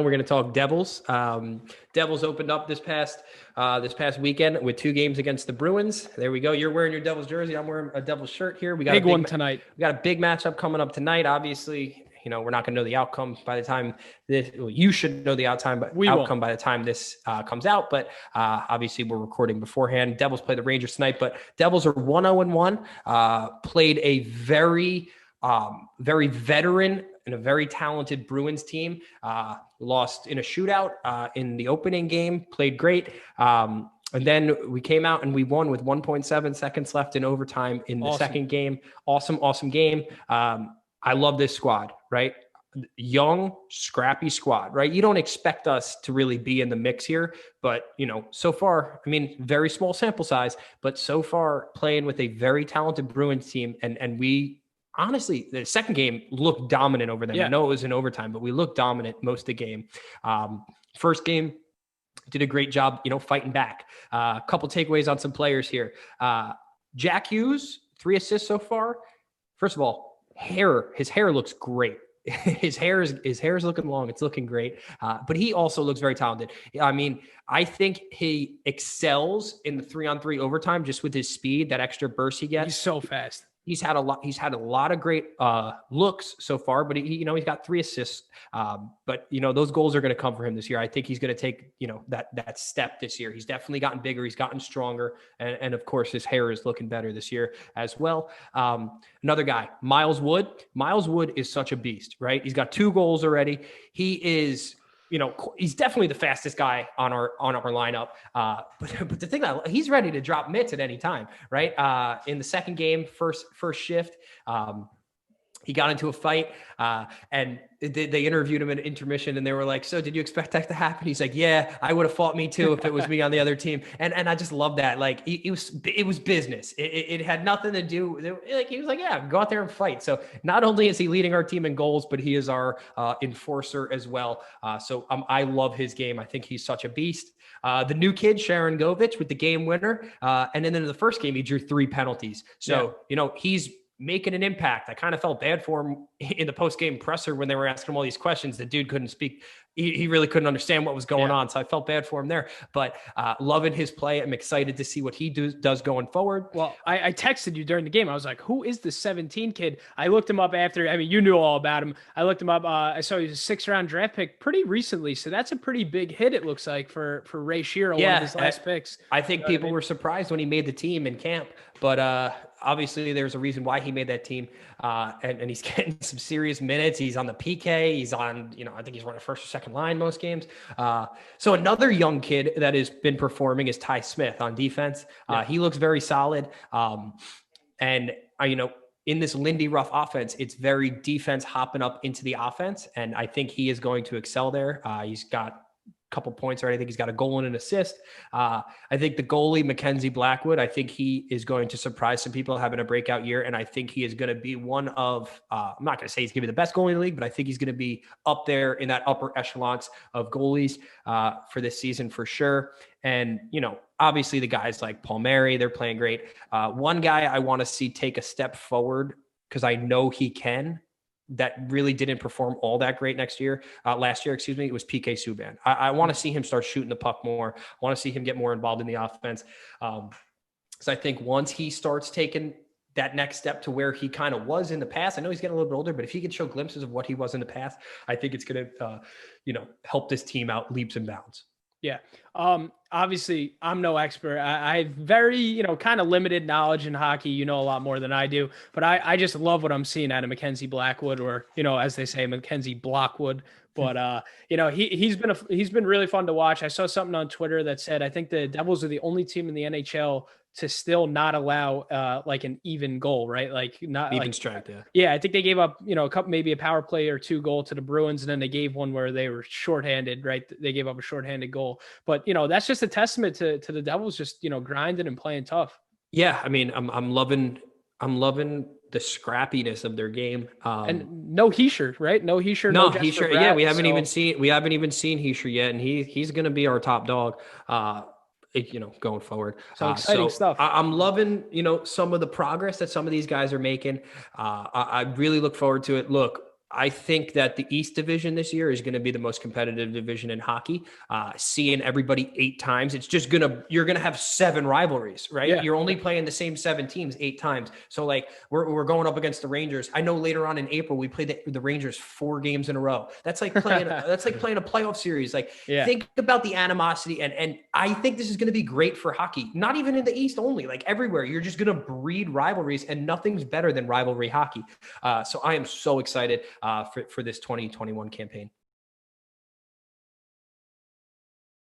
We're going to talk Devils. Devils opened up this past weekend with 2 games against the Bruins. There we go. You're wearing your Devils jersey. I'm wearing a Devils shirt here. We got big one tonight. We got a big matchup coming up tonight. Obviously, we're not going to know the outcome by the time this. Well, you should know the outcome by the time this comes out. But obviously, we're recording beforehand. Devils play the Rangers tonight, but Devils are 1-0-1. Played a very veteran and a very talented Bruins team. Lost in a shootout in the opening game, played great. And then we came out and we won with 1.7 seconds left in overtime in the second game. Awesome game. I love this squad, right? Young, scrappy squad, right? You don't expect us to really be in the mix here, but so far, very small sample size, but so far playing with a very talented Bruins team, and we honestly, the second game looked dominant over them. Yeah. I know it was in overtime, but we looked dominant most of the game. First game, did a great job, fighting back. A couple takeaways on some players here. Jack Hughes, 3 assists so far. First of all, his hair looks great. His hair is looking long. It's looking great. But he also looks very talented. I think he excels in the 3-on-3 overtime just with his speed, that extra burst he gets. He's so fast. He's had a lot of great looks so far, but he's got 3 assists. But those goals are going to come for him this year. I think he's going to take that step this year. He's definitely gotten bigger. He's gotten stronger, and of course his hair is looking better this year as well. Another guy, Miles Wood. Miles Wood is such a beast, right? He's got 2 goals already. He is. He's definitely the fastest guy on our lineup. But the thing that he's ready to drop mitts at any time, right? In the second game, first shift, he got into a fight, and they interviewed him at intermission, and they were like, "So, did you expect that to happen?" He's like, "Yeah, I would have fought me too if it was me on the other team." And I just love that. Like, it was business. It had nothing to do. Like, he was like, "Yeah, go out there and fight." So not only is he leading our team in goals, but he is our enforcer as well. So I love his game. I think he's such a beast. The new kid, Sharon Govich, with the game winner, and then in the first game he drew 3 penalties. So he's making an impact. I kind of felt bad for him in the post-game presser when they were asking him all these questions. The dude couldn't speak. He really couldn't understand what was going on. So I felt bad for him there, but loving his play. I'm excited to see what he does going forward. Well, I texted you during the game. I was like, who is the 17 kid? I looked him up after. You knew all about him. I looked him up. I saw he was a 6th-round draft pick pretty recently. So that's a pretty big hit, it looks like, for Ray Shero, one of his last picks. I think people were surprised when he made the team in camp, but obviously there's a reason why he made that team. And he's getting some serious minutes. He's on the PK. He's on, I think he's running first or second line most games. So another young kid that has been performing is Ty Smith on defense. He looks very solid. And in this Lindy Ruff offense, it's very defense hopping up into the offense. And I think he is going to excel there. He's got couple points already. I think he's got a goal and an assist. I think the goalie, Mackenzie Blackwood, I think he is going to surprise some people having a breakout year. And I think he is going to be one of, I'm not going to say he's going to be the best goalie in the league, but I think he's going to be up there in that upper echelons of goalies for this season for sure. And, obviously the guys like Palmieri, they're playing great. One guy I want to see take a step forward because I know he can, that really didn't perform all that great last year, it was PK Subban. I want to see him start shooting the puck more. I want to see him get more involved in the offense. So I think once he starts taking that next step to where he kind of was in the past, I know he's getting a little bit older, but if he can show glimpses of what he was in the past, I think it's going to, help this team out leaps and bounds. Yeah. Obviously I'm no expert. I have very, kind of limited knowledge in hockey. A lot more than I do, but I just love what I'm seeing out of Mackenzie Blackwood, or, as they say, Mackenzie Blockwood. But, he's been really fun to watch. I saw something on Twitter that said, I think the Devils are the only team in the NHL to still not allow like an even goal, right? Like not even like strength. Yeah. Yeah. I think they gave up, maybe a power play or 2 goal to the Bruins. And then they gave one where they were shorthanded, right? They gave up a shorthanded goal, but that's just a testament to the Devils just, grinding and playing tough. Yeah. I'm loving the scrappiness of their game. And no Hischier, right? No Hischier. No Hischier. Yeah. We haven't even seen Hischier yet. And he's going to be our top dog. Going forward. So exciting stuff. I'm loving, some of the progress that some of these guys are making. I really look forward to it. Look, I think that the East Division this year is going to be the most competitive division in hockey. Seeing everybody 8 times, you're going to have 7 rivalries, right? Yeah. You're only playing the same 7 teams 8 times. So like we're going up against the Rangers. I know later on in April, we played the Rangers 4 games in a row. That's like playing a playoff series. Like think about the animosity. And I think this is going to be great for hockey, not even in the East only, like everywhere. You're just going to breed rivalries, and nothing's better than rivalry hockey. So I am so excited for this 2021 campaign.